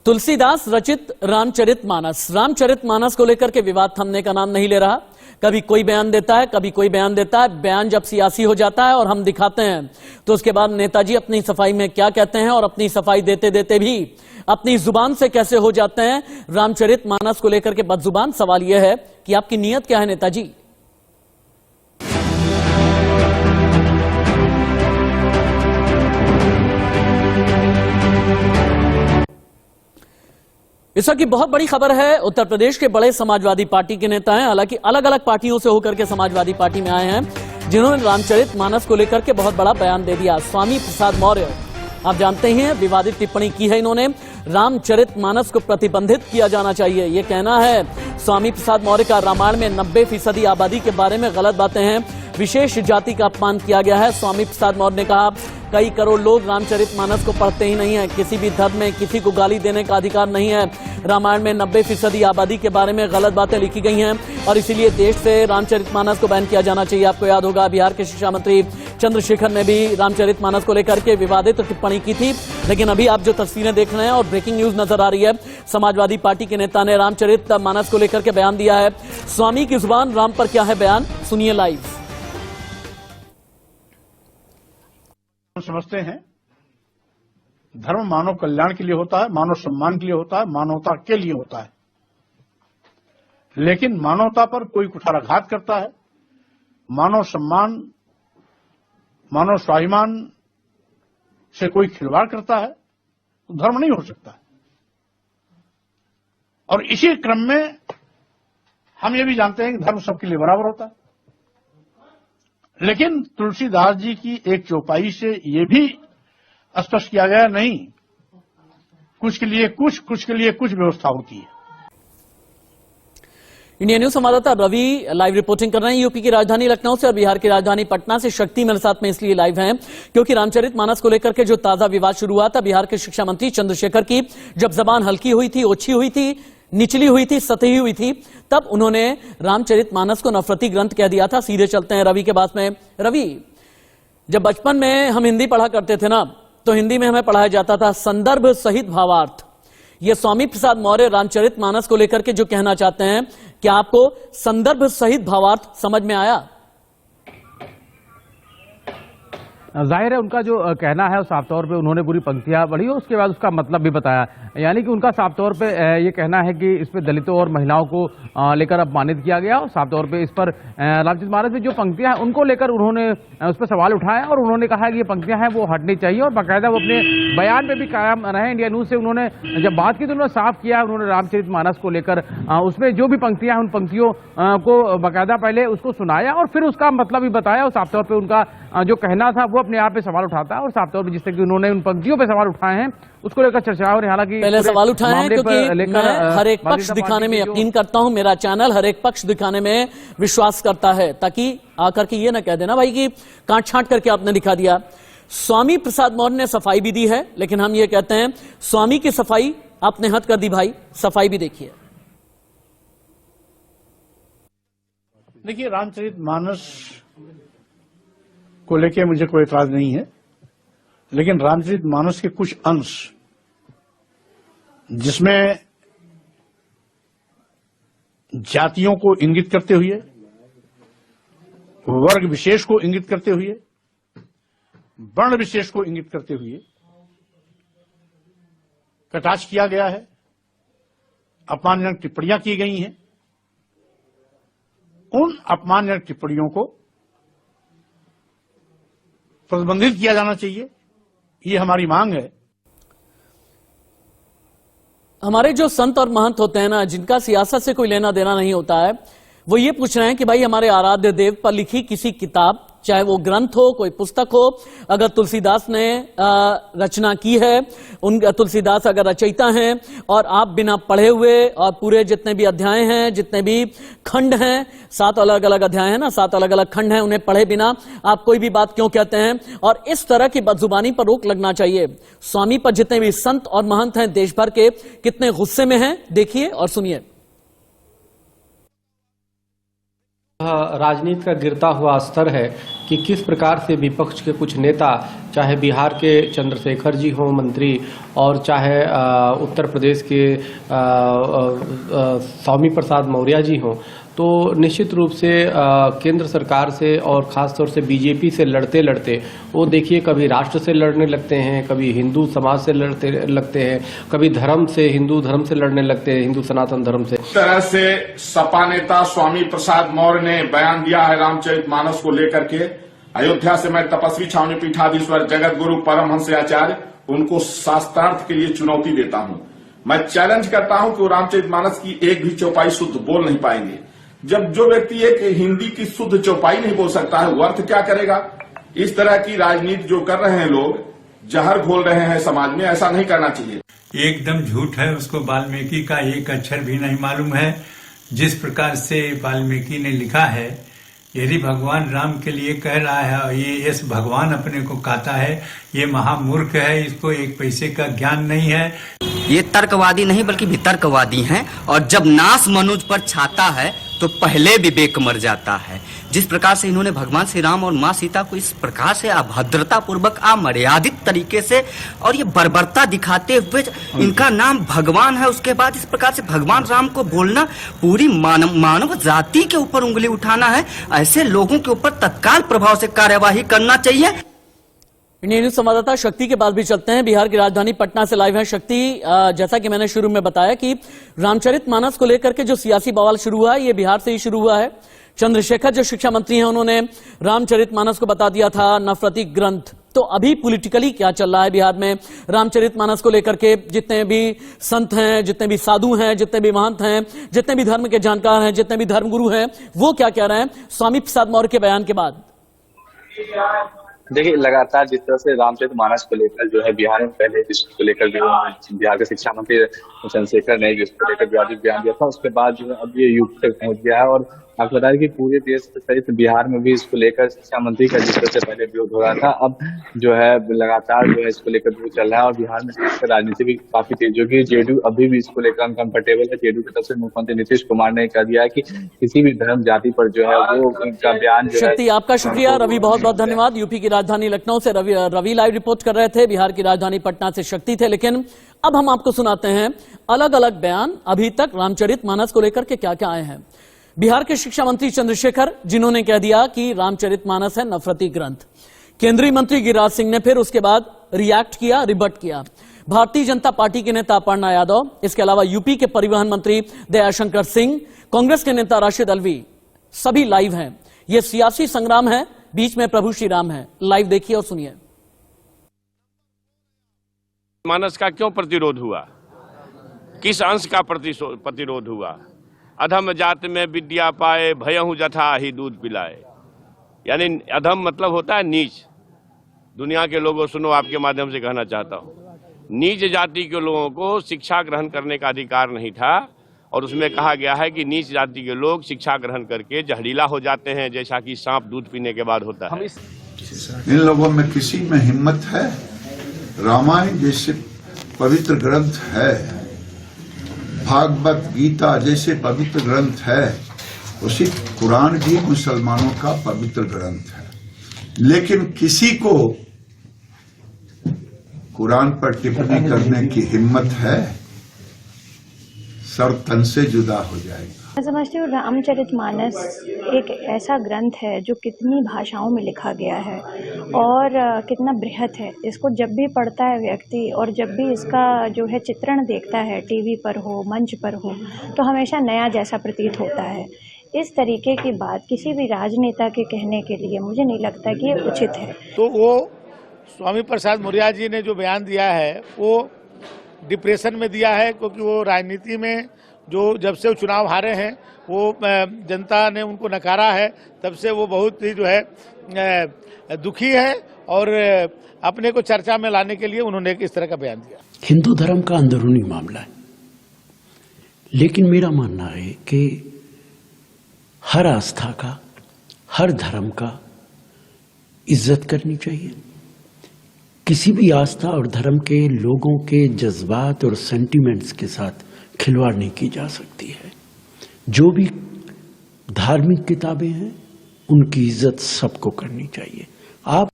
तुलसीदास रचित रामचरितमानस को लेकर के विवाद थमने का नाम नहीं ले रहा। कभी कोई बयान देता है, कभी कोई बयान देता है। बयान जब सियासी हो जाता है और हम दिखाते हैं तो उसके बाद नेताजी अपनी सफाई में क्या कहते हैं और अपनी सफाई देते देते भी अपनी जुबान से कैसे हो जाते हैं रामचरितमानस को लेकर के बदजुबान। सवाल यह है कि आपकी नीयत क्या है नेताजी? इस वक्त की बहुत बड़ी खबर है। उत्तर प्रदेश के बड़े समाजवादी पार्टी के नेता हैं, हालांकि अलग अलग पार्टियों से होकर के समाजवादी पार्टी में आए हैं, जिन्होंने रामचरितमानस को लेकर के बहुत बड़ा बयान दे दिया। स्वामी प्रसाद मौर्य, आप जानते हैं, विवादित टिप्पणी की है इन्होंने। रामचरितमानस को प्रतिबंधित किया जाना चाहिए, यह कहना है स्वामी प्रसाद मौर्य का। रामायण में 90% आबादी के बारे में गलत बातें हैं, विशेष जाति का अपमान किया गया है। स्वामी प्रसाद मौर्य ने कहा कई करोड़ लोग रामचरितमानस को पढ़ते ही नहीं है। किसी भी धर्म में किसी को गाली देने का अधिकार नहीं है। रामायण में 90% आबादी के बारे में गलत बातें लिखी गई हैं और इसीलिए देश से रामचरितमानस को बैन किया जाना चाहिए। आपको याद होगा बिहार के शिक्षा मंत्री चंद्रशेखर ने भी रामचरितमानस को लेकर के विवादित टिप्पणी की थी। लेकिन अभी आप जो तस्वीरें देख रहे हैं और ब्रेकिंग न्यूज नजर आ रही है, समाजवादी पार्टी के नेता ने रामचरितमानस को लेकर के बयान दिया है। स्वामी की जुबान राम पर क्या है बयान, सुनिए लाइव। समझते हैं धर्म मानव कल्याण के लिए होता है, मानव सम्मान के लिए होता है, मानवता के लिए होता है। लेकिन मानवता पर कोई कुठाराघात करता है, मानव सम्मान, मानव स्वाभिमान से कोई खिलवाड़ करता है, तो धर्म नहीं हो सकता। और इसी क्रम में हम ये भी जानते हैं कि धर्म सबके लिए बराबर होता है। लेकिन तुलसीदास जी की एक चौपाई से यह भी स्पष्ट किया गया, नहीं, कुछ के लिए कुछ, कुछ के लिए कुछ व्यवस्था होती है। इंडिया न्यूज संवाददाता रवि लाइव रिपोर्टिंग कर रहे हैं यूपी की राजधानी लखनऊ से और बिहार की राजधानी पटना से। शक्ति मेरे साथ में इसलिए लाइव हैं क्योंकि रामचरितमानस को लेकर के जो ताजा विवाद शुरू हुआ था बिहार के शिक्षा मंत्री चंद्रशेखर की, जब जबान हल्की हुई थी, ओछी हुई थी, निचली हुई थी, सतही हुई थी, तब उन्होंने रामचरितमानस को नफरती ग्रंथ कह दिया था। सीधे चलते हैं रवि के पास में। रवि, जब बचपन में हम हिंदी पढ़ा करते थे ना, तो हिंदी में हमें पढ़ाया जाता था संदर्भ सहित भावार्थ। ये स्वामी प्रसाद मौर्य रामचरितमानस को लेकर के जो कहना चाहते हैं, क्या आपको संदर्भ सहित भावार्थ समझ में आया? जाहिर है उनका जो कहना है साफ तौर पे उन्होंने पूरी पंक्तियां पढ़ी और उसके बाद उसका मतलब भी बताया। यानी कि उनका साफ तौर पे ये कहना है कि इस पे दलितों और महिलाओं को लेकर अपमानित किया गया और साफ तौर पे इस पर रामचरितमानस में जो पंक्तियां हैं उनको लेकर उन्होंने उस पर सवाल उठाया और उन्होंने कहा कि ये पंक्तियां हैं वो हटनी चाहिए और बाकायदा वो अपने बयान पे भी कायम रहे। इंडिया न्यूज से उन्होंने जब बात की तो उन्होंने साफ किया, उन्होंने रामचरितमानस को लेकर उसमें जो भी पंक्तियां हैं उन पंक्तियों को बाकायदा पहले उसको सुनाया और फिर उसका मतलब भी बताया। और साफ तौर पर उनका जो कहना था वो अपने आप पे सवाल उठाता है और साफ तौर पर जिस तरह की उन्होंने उन पंक्तियों पे सवाल उठाए हैं उसको लेकर चर्चा हो रही है। हालांकि पहले सवाल उठाए हैं क्योंकि मैं हर एक पक्ष दिखाने में यकीन करता हूं, मेरा चैनल हर एक पक्ष दिखाने में विश्वास करता है, ताकि आकर के ये ना कह देना भाई कि काट छांट करके आपने दिखा दिया। स्वामी प्रसाद मौर्य ने सफाई भी दी है, लेकिन हम ये कहते हैं स्वामी की सफाई आपने हद कर दी भाई, सफाई भी देखिए। देखिए, रामचरितमानस को लेके मुझे कोई एतराज नहीं है, लेकिन रामचरितमानस के कुछ अंश जिसमें जातियों को इंगित करते हुए, वर्ग विशेष को इंगित करते हुए, वर्ण विशेष को इंगित करते हुए कटाक्ष किया गया है, अपमानजनक टिप्पणियां की गई हैं, उन अपमानजनक टिप्पणियों को प्रतिबंधित किया जाना चाहिए, ये हमारी मांग है। हमारे जो संत और महंत होते हैं ना, जिनका सियासत से कोई लेना देना नहीं होता है, वो ये पूछ रहे हैं कि भाई हमारे आराध्य देव पर लिखी किसी किताब, चाहे वो ग्रंथ हो, कोई पुस्तक हो, अगर तुलसीदास ने रचना की है, उन तुलसीदास अगर रचयिता हैं और आप बिना पढ़े हुए और पूरे जितने भी अध्याय हैं, जितने भी खंड हैं, 7 अलग अलग अध्याय हैं ना, 7 अलग अलग खंड हैं, उन्हें पढ़े बिना आप कोई भी बात क्यों कहते हैं? और इस तरह की बदजुबानी पर रोक लगना चाहिए। स्वामी पर जितने भी संत और महंत हैं देश भर के, कितने गुस्से में हैं, देखिए और सुनिए। राजनीति का गिरता हुआ स्तर है कि किस प्रकार से विपक्ष के कुछ नेता, चाहे बिहार के चंद्रशेखर जी हों मंत्री, और चाहे उत्तर प्रदेश के स्वामी प्रसाद मौर्य जी हों, तो निश्चित रूप से केंद्र सरकार से और ख़ास तौर से बीजेपी से लड़ते लड़ते वो देखिए कभी राष्ट्र से लड़ने लगते हैं, कभी हिंदू समाज से लड़ते लगते हैं, कभी धर्म से, हिंदू धर्म से लड़ने लगते हैं, हिंदू सनातन धर्म से। इस तरह से सपा नेता स्वामी प्रसाद मौर्य ने बयान दिया है रामचरितमानस को लेकर के। अयोध्या से मैं तपस्वी छावनी पीठाधीश्वर जगत गुरु परमहंस आचार्य उनको शास्त्रार्थ के लिए चुनौती देता हूं। मैं चैलेंज करता हूं कि वो रामचरितमानस की एक भी चौपाई शुद्ध बोल नहीं पाएंगे। जब जो व्यक्ति एक हिंदी की शुद्ध चौपाई नहीं बोल सकता है, वो अर्थ क्या करेगा? इस तरह की राजनीति जो कर रहे हैं लोग, जहर घोल रहे हैं समाज में, ऐसा नहीं करना चाहिए। एकदम झूठ है। उसको वाल्मीकि का एक अक्षर भी नहीं मालूम है। जिस प्रकार से वाल्मीकि ने लिखा है, यदि भगवान राम के लिए कह रहा है, ये इस भगवान अपने को कहता है, ये महामूर्ख है, इसको एक पैसे का ज्ञान नहीं है। ये तर्कवादी नहीं बल्कि वितर्कवादी हैं, और जब नाश मनुज पर छाता है तो पहले विवेक मर जाता है। जिस प्रकार से इन्होंने भगवान श्री राम और माँ सीता को इस प्रकार से अभद्रता पूर्वक अमर्यादित तरीके से और ये बर्बरता दिखाते हुए इनका नाम भगवान है, उसके बाद इस प्रकार से भगवान राम को बोलना पूरी मानव जाति के ऊपर उंगली उठाना है। ऐसे लोगों के ऊपर तत्काल प्रभाव से कार्यवाही करना चाहिए। इंडिया न्यूज संवाददाता शक्ति के बाद भी चलते हैं। बिहार की राजधानी पटना से लाइव है शक्ति। जैसा कि मैंने शुरू में बताया कि रामचरितमानस को लेकर के जो सियासी बवाल शुरू हुआ है, ये बिहार से ही शुरू हुआ है। चंद्रशेखर जो शिक्षा मंत्री हैं, उन्होंने रामचरितमानस को बता दिया था नफरती ग्रंथ। तो अभी पॉलिटिकली क्या चल रहा है बिहार में रामचरितमानस को लेकर के? जितने भी संत हैं, जितने भी साधु हैं, जितने भी महंत हैं, जितने भी धर्म के जानकार हैं, जितने भी धर्मगुरु हैं, वो क्या कह रहे हैं स्वामी प्रसाद मौर्य के बयान के बाद? देखिए, लगातार जिस तरह से रामचरितमानस को लेकर जो है बिहार में पहले जिसको लेकर जो बिहार के शिक्षा मंत्री चंद्रशेखर ने जिसको लेकर बयान दिया था, उसके बाद जो है अब ये यूपी तक पहुंच गया है। और आपको बता दें कि पूरे देश सहित बिहार में भी इसको लेकर शिक्षा मंत्री का जिस तरह से पहले विरोध हो रहा था, अब जो है लगातार जो है इसको लेकर विरोध चल रहा है। और बिहार में राजनीति भी काफी तेज होगी। जेडीयू अभी भी इसको लेकर अनकंफर्टेबल है। जेडीयू की तरफ से मुख्यमंत्री नीतीश कुमार ने कह दिया है कि किसी भी धर्म जाति पर जो है वो उनका बयान जो है। शक्ति, आपका शुक्रिया। रवि, बहुत बहुत धन्यवाद। यूपी की राजधानी लखनऊ से रवि लाइव रिपोर्ट कर रहे थे। बिहार की राजधानी पटना से शक्ति थे। लेकिन अब हम आपको सुनाते हैं अलग अलग बयान अभी तक रामचरितमानस को लेकर के क्या क्या आए हैं। बिहार के शिक्षा मंत्री चंद्रशेखर, जिन्होंने कह दिया कि रामचरितमानस है नफरती ग्रंथ। केंद्रीय मंत्री गिरिराज सिंह ने फिर उसके बाद रिएक्ट किया, रिबट किया। भारतीय जनता पार्टी के नेता अपर्णा यादव, इसके अलावा यूपी के परिवहन मंत्री दयाशंकर सिंह, कांग्रेस के नेता राशिद अलवी, सभी लाइव हैं। यह सियासी संग्राम है, बीच में प्रभु श्री राम है। लाइव देखिए और सुनिए। मानस का क्यों प्रतिरोध हुआ? किस अंश का प्रतिरोध हुआ? अधम जात में विद्या पाए, भयहु जथा ही दूध पिलाए। यानी अधम मतलब होता है नीच। दुनिया के लोगों, सुनो, आपके माध्यम से कहना चाहता हूँ, नीच जाति के लोगों को शिक्षा ग्रहण करने का अधिकार नहीं था। और उसमें कहा गया है कि नीच जाति के लोग शिक्षा ग्रहण करके जहरीला हो जाते हैं, जैसा कि सांप दूध पीने के बाद होता है। इन लोगों में किसी में हिम्मत है? रामायण जैसे पवित्र ग्रंथ है, भागवत गीता जैसे पवित्र ग्रंथ है, उसी कुरान भी मुसलमानों का पवित्र ग्रंथ है। लेकिन किसी को कुरान पर टिप्पणी करने की हिम्मत है? सर तन से जुदा हो जाएगा। मैं समझती हूँ रामचरितमानस एक ऐसा ग्रंथ है जो कितनी भाषाओं में लिखा गया है और कितना बृहत है। इसको जब भी पढ़ता है व्यक्ति और जब भी इसका जो है चित्रण देखता है, टीवी पर हो, मंच पर हो, तो हमेशा नया जैसा प्रतीत होता है। इस तरीके की बात किसी भी राजनेता के कहने के लिए मुझे नहीं लगता कि ये उचित है। तो वो स्वामी प्रसाद मौर्य जी ने जो बयान दिया है वो डिप्रेशन में दिया है, क्योंकि वो राजनीति में जो जब से वो चुनाव हारे हैं, वो जनता ने उनको नकारा है, तब से वो बहुत ही जो है दुखी है और अपने को चर्चा में लाने के लिए उन्होंने इस तरह का बयान दिया। हिंदू धर्म का अंदरूनी मामला है, लेकिन मेरा मानना है कि हर आस्था का, हर धर्म का इज्जत करनी चाहिए। किसी भी आस्था और धर्म के लोगों के जज्बात और सेंटिमेंट्स के साथ खिलवाड़ नहीं की जा सकती है। जो भी धार्मिक किताबें हैं, उनकी इज्जत सबको करनी चाहिए। आप